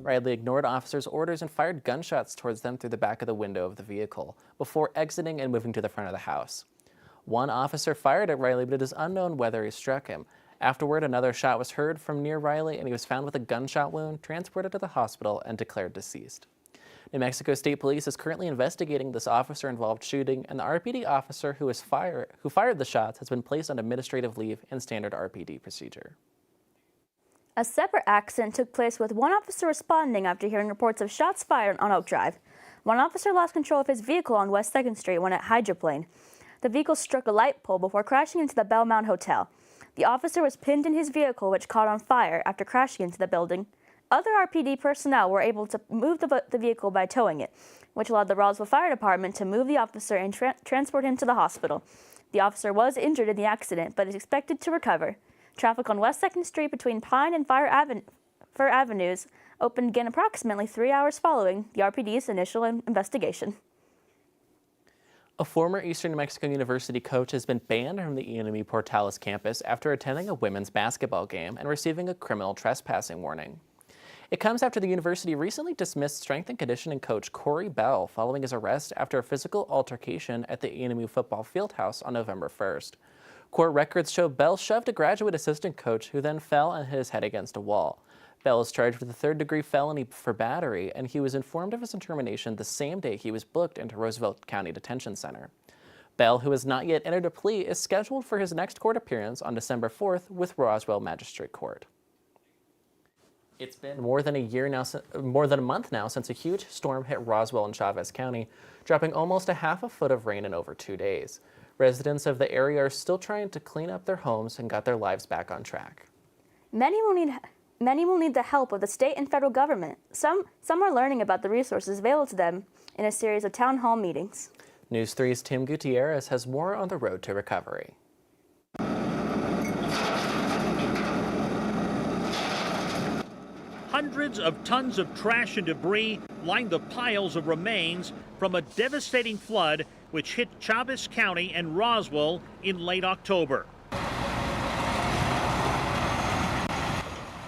Riley ignored officers' orders and fired gunshots towards them through the back of the window of the vehicle before exiting and moving to the front of the house. One officer fired at Riley, but it is unknown whether he struck him. Afterward, another shot was heard from near Riley, and he was found with a gunshot wound, transported to the hospital, and declared deceased. New Mexico State Police is currently investigating this officer-involved shooting, and the RPD officer who fired the shots has been placed on administrative leave and standard RPD procedure. A separate accident took place with one officer responding after hearing reports of shots fired on Oak Drive. One officer lost control of his vehicle on West 2nd Street when it hydroplaned. The vehicle struck a light pole before crashing into the Belmont Hotel. The officer was pinned in his vehicle, which caught on fire after crashing into the building. Other RPD personnel were able to move the vehicle by towing it, which allowed the Roswell Fire Department to move the officer and transport him to the hospital. The officer was injured in the accident, but is expected to recover. Traffic on West 2nd Street between Pine and Fire Avenues opened again approximately 3 hours following the RPD's initial investigation. A former Eastern New Mexico University coach has been banned from the ENW Portales campus after attending a women's basketball game and receiving a criminal trespassing warning. It comes after the university recently dismissed strength and conditioning coach Corey Bell following his arrest after a physical altercation at the ENW football fieldhouse on November 1st. Court records show Bell shoved a graduate assistant coach who then fell and hit his head against a wall. Bell is charged with a third-degree felony for battery, and he was informed of his termination the same day he was booked into Roosevelt County Detention Center. Bell, who has not yet entered a plea, is scheduled for his next court appearance on December 4th with Roswell Magistrate Court. It's been more than a month now since a huge storm hit Roswell and Chavez County, dropping almost a half a foot of rain in over 2 days. Residents of the area are still trying to clean up their homes and get their lives back on track. Many will need the help of the state and federal government. Some are learning about the resources available to them in a series of town hall meetings. News 3's Tim Gutierrez has more on the road to recovery. Hundreds of tons of trash and debris line the piles of remains from a devastating flood which hit Chavez County and Roswell in late October.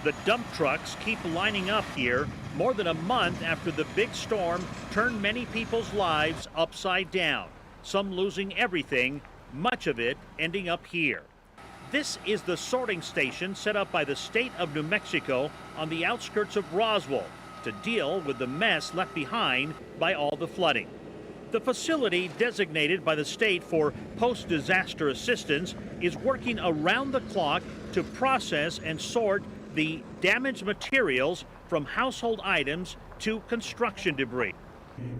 The dump trucks keep lining up here more than a month after the big storm turned many people's lives upside down, some losing everything, much of it ending up here. This is the sorting station set up by the state of New Mexico on the outskirts of Roswell to deal with the mess left behind by all the flooding. The facility designated by the state for post-disaster assistance is working around the clock to process and sort the damaged materials from household items to construction debris.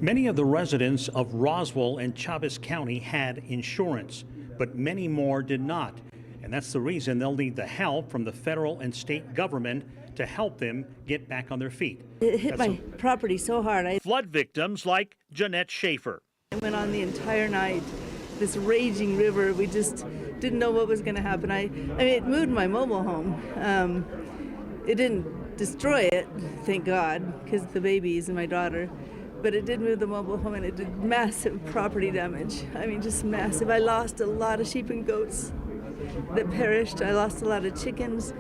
Many of the residents of Roswell and Chavez County had insurance, but many more did not. And that's the reason they'll need the help from the federal and state government to help them get back on their feet. It hit my property so hard. Flood victims like Jeanette Schaefer. I went on the entire night, this raging river. We just didn't know what was going to happen. I mean, it moved my mobile home. It didn't destroy it, thank God, because of the babies and my daughter. But it did move the mobile home, and it did massive property damage. I mean, just massive. I lost a lot of sheep and goats that perished. I lost a lot of chickens.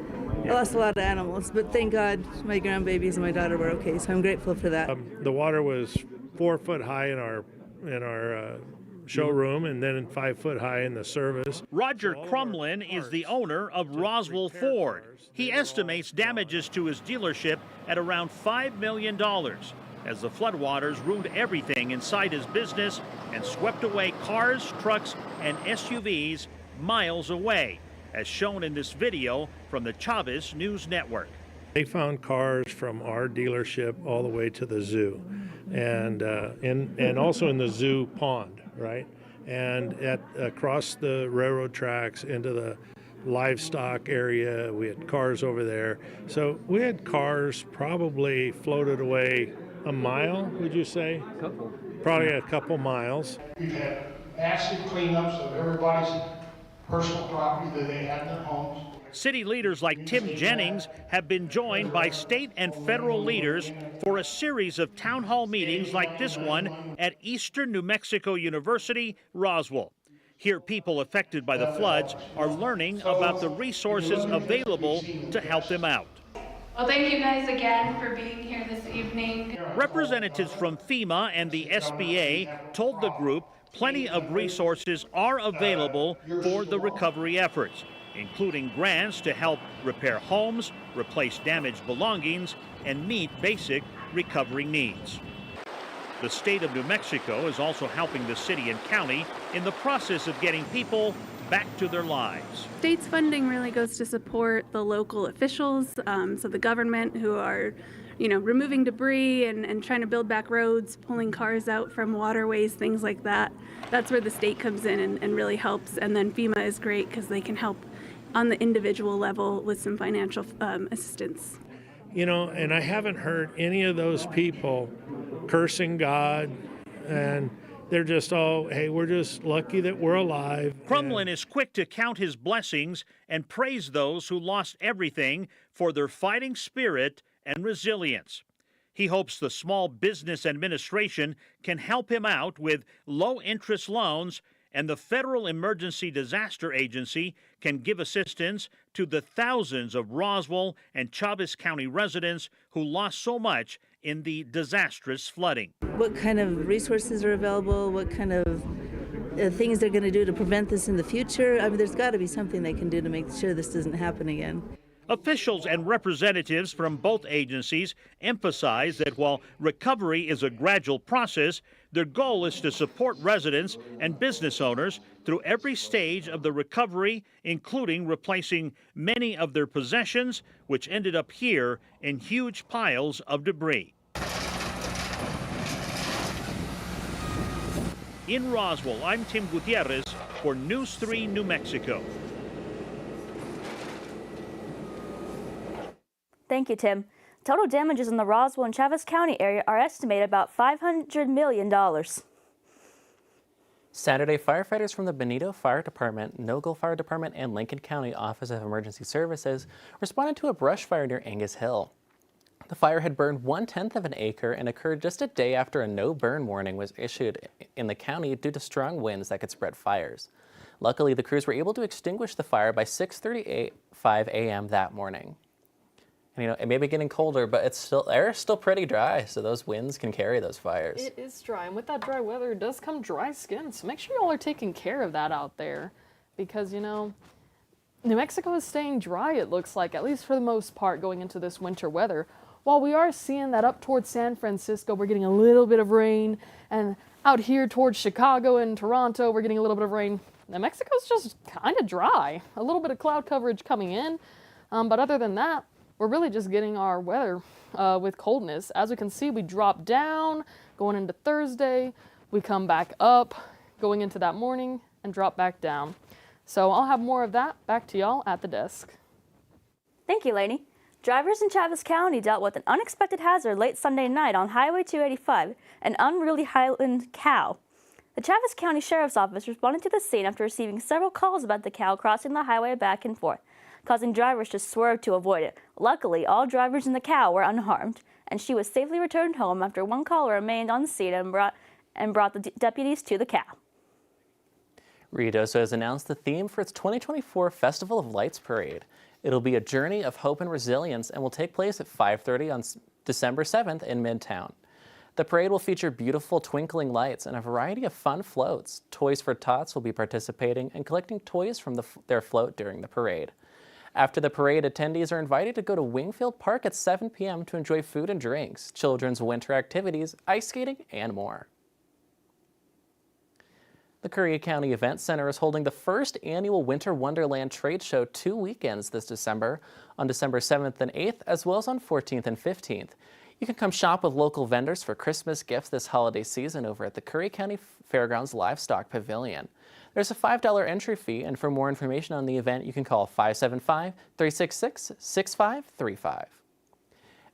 I lost a lot of animals, but thank God my grandbabies and my daughter were okay, so I'm grateful for that. The water was 4 foot high in our showroom and then 5 foot high in the service. Roger Crumlin is the owner of Roswell Ford. He estimates damages to his dealership at around $5 million as the floodwaters ruined everything inside his business and swept away cars, trucks, and SUVs miles away, as shown in this video from the Chavez News Network. They found cars from our dealership all the way to the zoo, and also in the zoo pond, right? And across the railroad tracks into the livestock area, we had cars over there. So we had cars probably floated away a mile, would you say? Probably a couple miles. We've had massive cleanups of everybody's personal property that they had in their homes. City leaders like Tim Jennings have been joined by state and federal leaders for a series of town hall meetings like this one at Eastern New Mexico University, Roswell. Here, people affected by the floods are learning about the resources available to help them out. Well, thank you guys again for being here this evening. Representatives from FEMA and the SBA told the group plenty of resources are available for the recovery efforts, including grants to help repair homes, replace damaged belongings, and meet basic recovery needs. The state of New Mexico is also helping the city and county in the process of getting people back to their lives. State's funding really goes to support the local officials, so the government who are, removing debris and trying to build back roads, pulling cars out from waterways, things like that. That's where the state comes in and really helps. And then FEMA is great because they can help on the individual level with some financial assistance. And I haven't heard any of those people cursing God, and they're just all, hey, we're just lucky that we're alive. Crumlin is quick to count his blessings and praise those who lost everything for their fighting spirit and resilience. He hopes the Small Business Administration can help him out with low-interest loans, and the Federal Emergency Disaster Agency can give assistance to the thousands of Roswell and Chavez County residents who lost so much in the disastrous flooding. What kind of resources are available? What kind of things they're going to do to prevent this in the future? I mean, there's got to be something they can do to make sure this doesn't happen again. Officials and representatives from both agencies emphasize that while recovery is a gradual process, their goal is to support residents and business owners through every stage of the recovery, including replacing many of their possessions, which ended up here in huge piles of debris. In Roswell, I'm Tim Gutierrez for News 3 New Mexico. Thank you, Tim. Total damages in the Roswell and Chavez County area are estimated about $500 million. Saturday, firefighters from the Benito Fire Department, Nogal Fire Department, and Lincoln County Office of Emergency Services responded to a brush fire near Angus Hill. The fire had burned 1/10 of an acre and occurred just a day after a no-burn warning was issued in the county due to strong winds that could spread fires. Luckily, the crews were able to extinguish the fire by 6:35 a.m. that morning. And, it may be getting colder, but air is still pretty dry, so those winds can carry those fires. It is dry, and with that dry weather, it does come dry skin, so make sure y'all are taking care of that out there, because, New Mexico is staying dry, it looks like, at least for the most part, going into this winter weather. While we are seeing that up towards San Francisco, we're getting a little bit of rain, and out here towards Chicago and Toronto, we're getting a little bit of rain. New Mexico's just kind of dry. A little bit of cloud coverage coming in, but other than that, we're really just getting our weather with coldness. As we can see, we drop down going into Thursday. We come back up going into that morning and drop back down. So I'll have more of that back to y'all at the desk. Thank you, Lainey. Drivers in Chavez County dealt with an unexpected hazard late Sunday night on Highway 285, an unruly Highland cow. The Chavez County Sheriff's Office responded to the scene after receiving several calls about the cow crossing the highway back and forth, causing drivers to swerve to avoid it. Luckily, all drivers in the cow were unharmed, and she was safely returned home after one caller remained on the scene and brought the deputies to the cow. Ruidoso has announced the theme for its 2024 Festival of Lights Parade. It'll be a journey of hope and resilience and will take place at 5:30 on December 7th in Midtown. The parade will feature beautiful twinkling lights and a variety of fun floats. Toys for Tots will be participating and collecting toys from their float during the parade. After the parade, attendees are invited to go to Wingfield Park at 7 p.m. to enjoy food and drinks, children's winter activities, ice skating, and more. The Curry County Event Center is holding the first annual Winter Wonderland Trade Show 2 weekends this December, on December 7th and 8th, as well as on 14th and 15th. You can come shop with local vendors for Christmas gifts this holiday season over at the Curry County Fairgrounds Livestock Pavilion. There's a $5 entry fee, and for more information on the event, you can call 575-366-6535.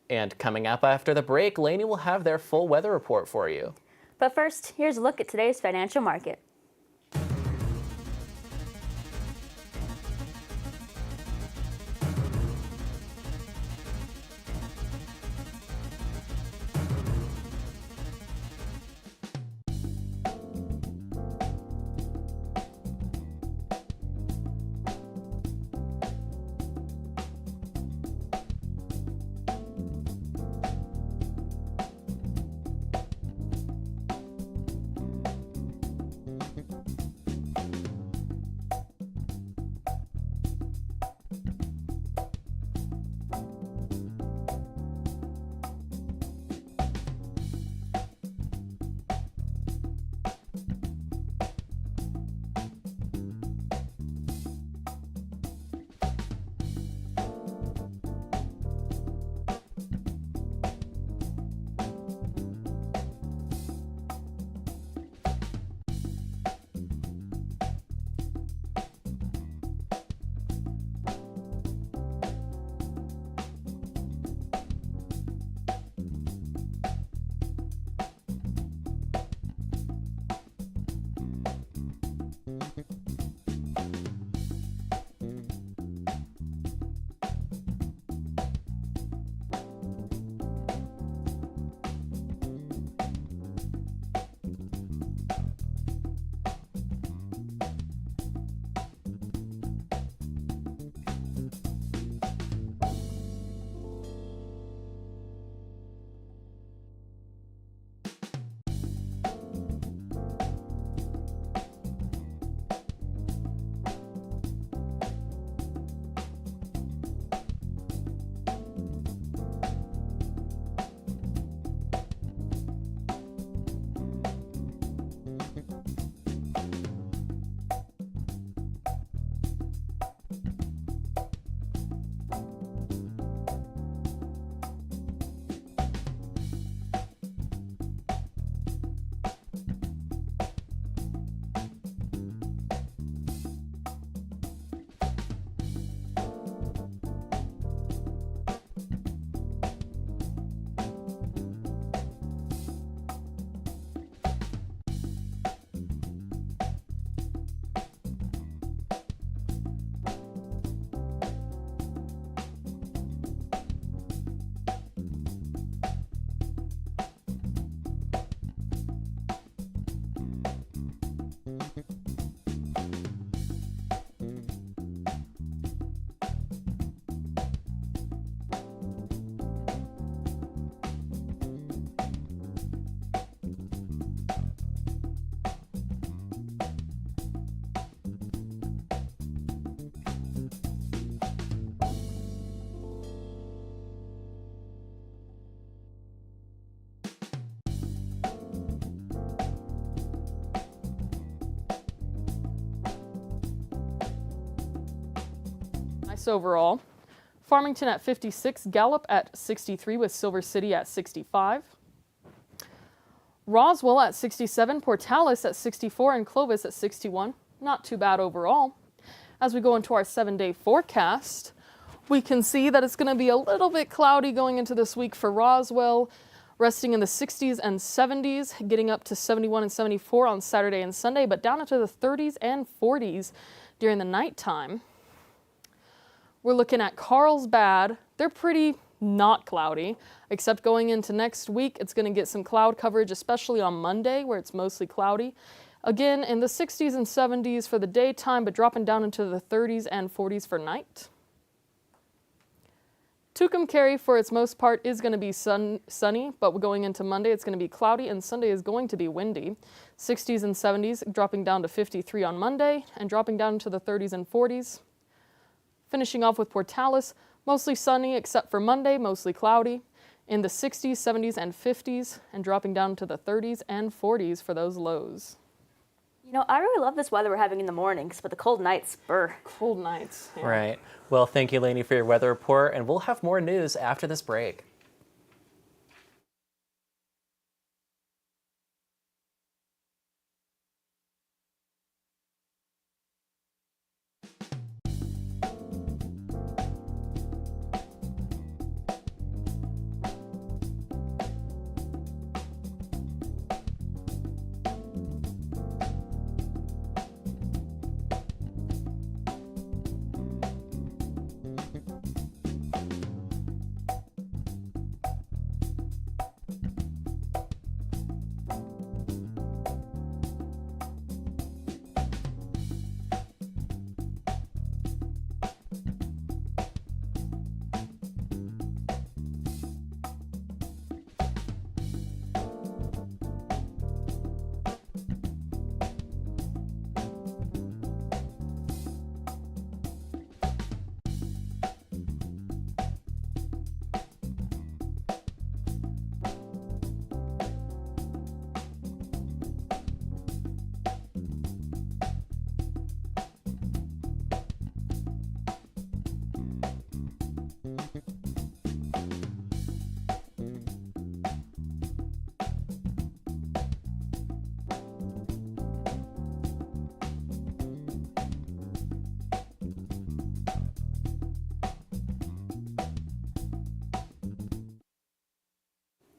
And coming up after the break, Lainey will have their full weather report for you. But first, here's a look at today's financial market. Degrees overall. Farmington at 56, Gallup at 63 with Silver City at 65. Roswell at 67, Portales at 64, and Clovis at 61. Not too bad overall. As we go into our 7-day forecast, we can see that it's going to be a little bit cloudy going into this week for Roswell, resting in the 60s and 70s, getting up to 71 and 74 on Saturday and Sunday, but down into the 30s and 40s during the nighttime. We're looking at Carlsbad. They're pretty not cloudy, except going into next week, it's going to get some cloud coverage, especially on Monday, where it's mostly cloudy. Again, in the 60s and 70s for the daytime, but dropping down into the 30s and 40s for night. Tucumcari, for its most part, is going to be sunny, but going into Monday, it's going to be cloudy, and Sunday is going to be windy. 60s and 70s, dropping down to 53 on Monday, and dropping down into the 30s and 40s. Finishing off with Portales, mostly sunny, except for Monday, mostly cloudy, in the 60s, 70s, and 50s, and dropping down to the 30s and 40s for those lows. You know, I really love this weather we're having in the mornings, but the cold nights, brr. Cold nights. Yeah. Right. Well, thank you, Lainey, for your weather report, and we'll have more news after this break.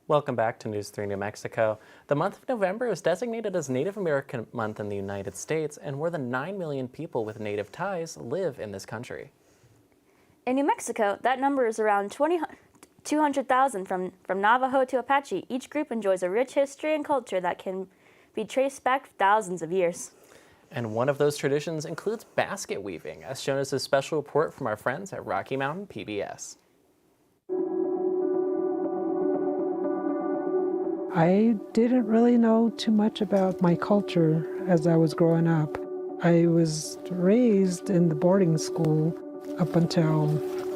Welcome back to News 3 New Mexico. The month of November is designated as Native American Month in the United States, and more than 9 million people with Native ties live in this country. In New Mexico, that number is around 200,000 from Navajo to Apache. Each group enjoys a rich history and culture that can be traced back thousands of years. And one of those traditions includes basket weaving, as shown as a special report from our friends at Rocky Mountain PBS. I didn't really know too much about my culture as I was growing up. I was raised in the boarding school up until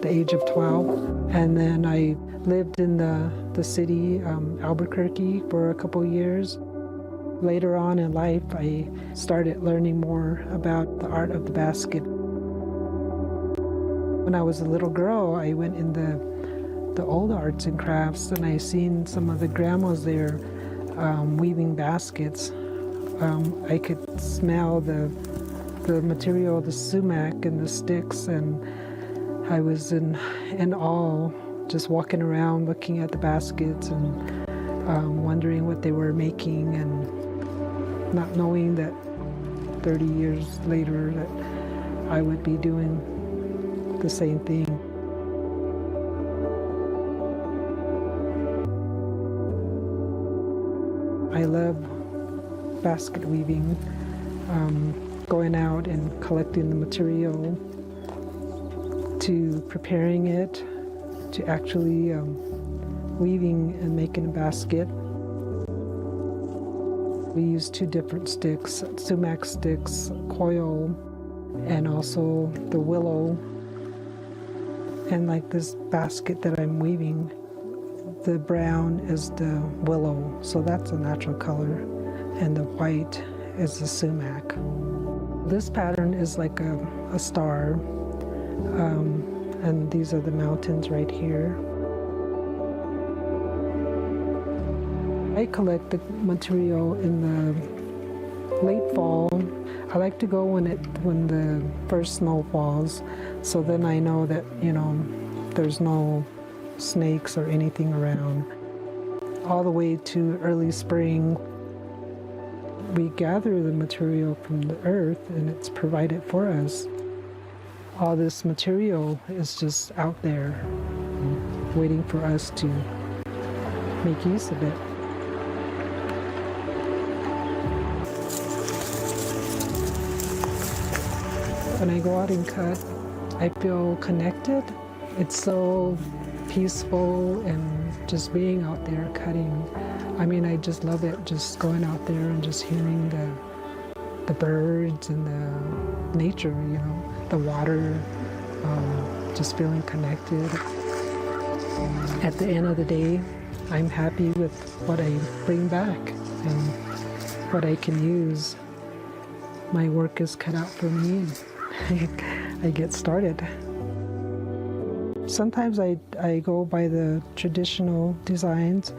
the age of 12, and then I lived in the city, Albuquerque, for a couple years. Later on in life, I started learning more about the art of the basket. When I was a little girl, I went in the old arts and crafts, and I seen some of the grandmas there weaving baskets. I could smell the material, the sumac and the sticks, and I was in awe, just walking around looking at the baskets and wondering what they were making, and not knowing that 30 years later that I would be doing the same thing. I love basket weaving, going out and collecting the material, to preparing it, to actually weaving and making a basket. We use 2 different sticks, sumac sticks, coil, and also the willow. And like this basket that I'm weaving, the brown is the willow, so that's a natural color, and the white is the sumac. This pattern is like a star. And these are the mountains right here. I collect the material in the late fall. I like to go when the first snow falls, so then I know that, there's no snakes or anything around. All the way to early spring, we gather the material from the earth and it's provided for us. All this material is just out there, waiting for us to make use of it. When I go out and cut, I feel connected. It's so peaceful, and just being out there cutting. I just love it, just going out there and just hearing the birds and the nature, the water, just feeling connected. At the end of the day, I'm happy with what I bring back and what I can use. My work is cut out for me. I get started. Sometimes I go by the traditional designs.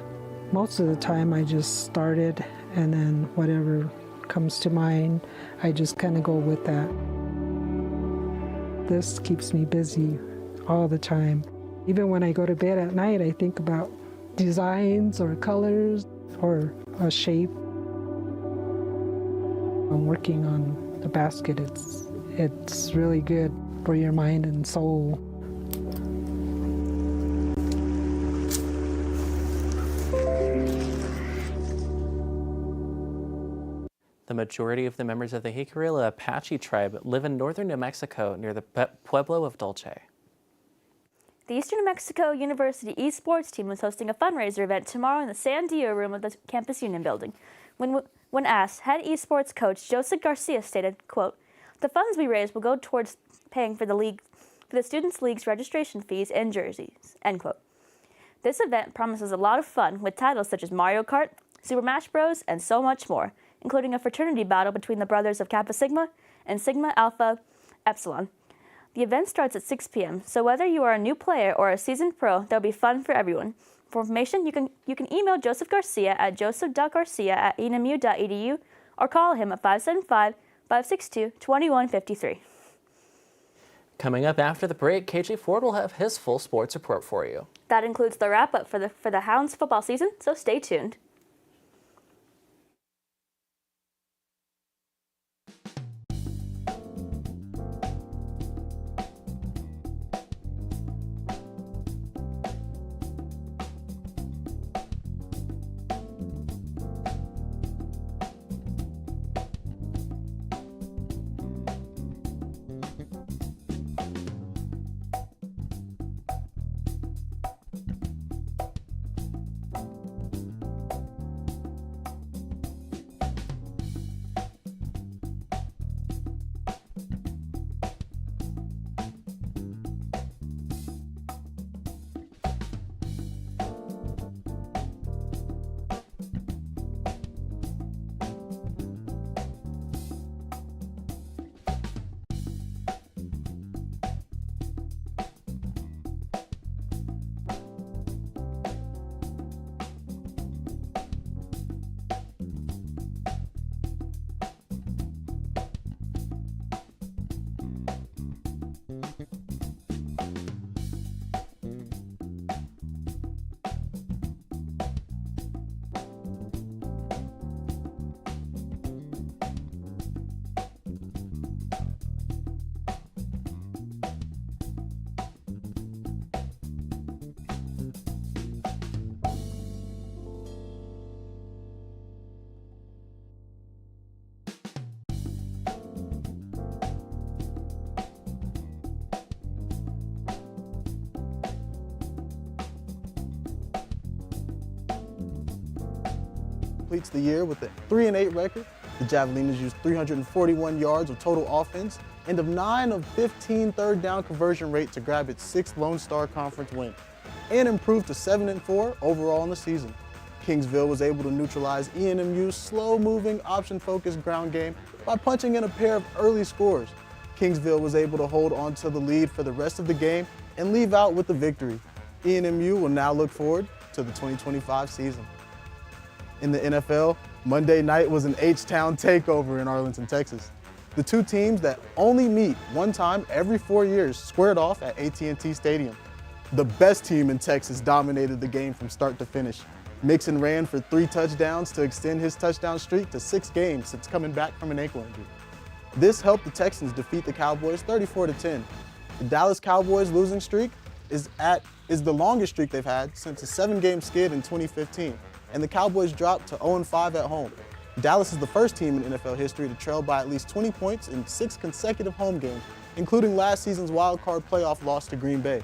Most of the time I just start it, and then whatever comes to mind, I just kind of go with that. This keeps me busy all the time. Even when I go to bed at night, I think about designs or colors or a shape. I'm working on the basket. It's really good for your mind and soul. The majority of the members of the Jicarilla Apache tribe live in northern New Mexico near the Pueblo of Dulce. The Eastern New Mexico University esports team was hosting a fundraiser event tomorrow in the San Diego room of the Campus Union building. When asked, head esports coach Joseph Garcia stated, quote, "The funds we raise will go towards paying for the Students' League's registration fees and jerseys," end quote. This event promises a lot of fun with titles such as Mario Kart, Super Smash Bros., and so much more, including a fraternity battle between the brothers of Kappa Sigma and Sigma Alpha Epsilon. The event starts at 6 p.m., so whether you are a new player or a seasoned pro, there'll be fun for everyone. For information, you can email Joseph Garcia at joseph.garcia@enmu.edu or call him at 575-562-2153. Coming up after the break, KJ Ford will have his full sports report for you. That includes the wrap-up for the Hounds football season, so stay tuned. Completes the year with a 3-8 record. The Javelinas used 341 yards of total offense and of 9 of 15 third down conversion rate to grab its 6th Lone Star Conference win and improved to 7-4 overall in the season. Kingsville was able to neutralize ENMU's slow-moving, option-focused ground game by punching in a pair of early scores. Kingsville was able to hold on to the lead for the rest of the game and leave out with the victory. ENMU will now look forward to the 2025 season. In the NFL, Monday night was an H-Town takeover in Arlington, Texas. The two teams that only meet one time every 4 years squared off at AT&T Stadium. The best team in Texas dominated the game from start to finish. Mixon ran for 3 touchdowns to extend his touchdown streak to 6 games since coming back from an ankle injury. This helped the Texans defeat the Cowboys 34-10. The Dallas Cowboys losing streak is the longest streak they've had since a 7-game skid in 2015, and the Cowboys dropped to 0-5 at home. Dallas is the first team in NFL history to trail by at least 20 points in 6 consecutive home games, including last season's wild-card playoff loss to Green Bay.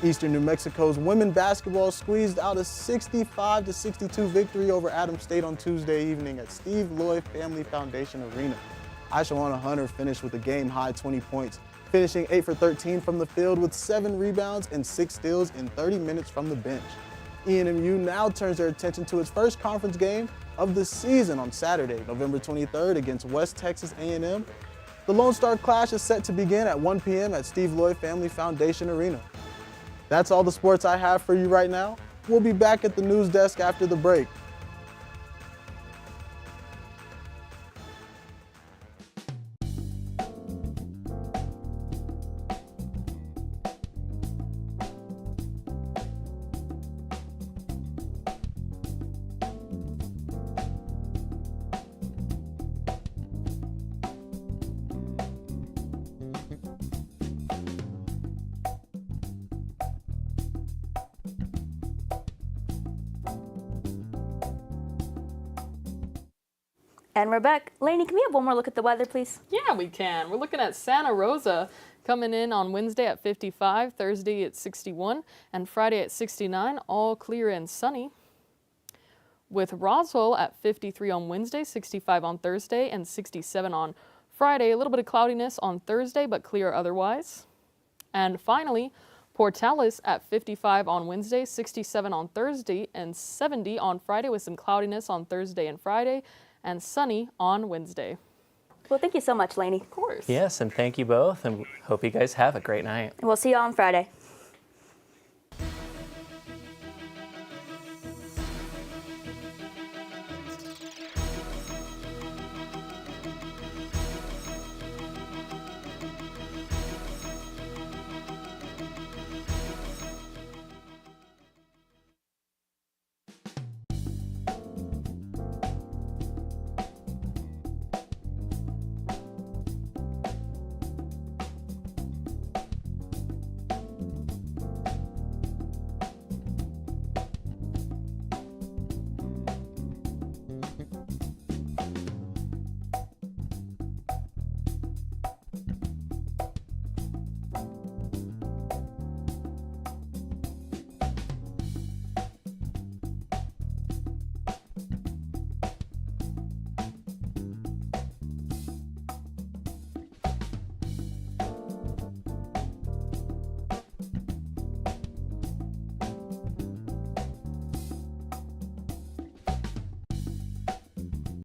Eastern New Mexico's women basketball squeezed out a 65-62 victory over Adams State on Tuesday evening at Steve Lloyd Family Foundation Arena. Aishawana Hunter finished with a game-high 20 points, finishing 8 for 13 from the field with 7 rebounds and 6 steals in 30 minutes from the bench. ENMU now turns their attention to its first conference game of the season on Saturday, November 23rd against West Texas A&M. The Lone Star Clash is set to begin at 1 p.m. at Steve Lloyd Family Foundation Arena. That's all the sports I have for you right now. We'll be back at the news desk after the break. And we're back. Lainey, can we have one more look at the weather, please? Yeah, we can. We're looking at Santa Rosa coming in on Wednesday at 55, Thursday at 61, and Friday at 69, all clear and sunny. With Roswell at 53 on Wednesday, 65 on Thursday, and 67 on Friday. A little bit of cloudiness on Thursday, but clear otherwise. And finally, Portales at 55 on Wednesday, 67 on Thursday, and 70 on Friday with some cloudiness on Thursday and Friday, and sunny on Wednesday. Well, thank you so much, Lainey. Of course. Yes, and thank you both, and hope you guys have a great night. We'll see you on Friday.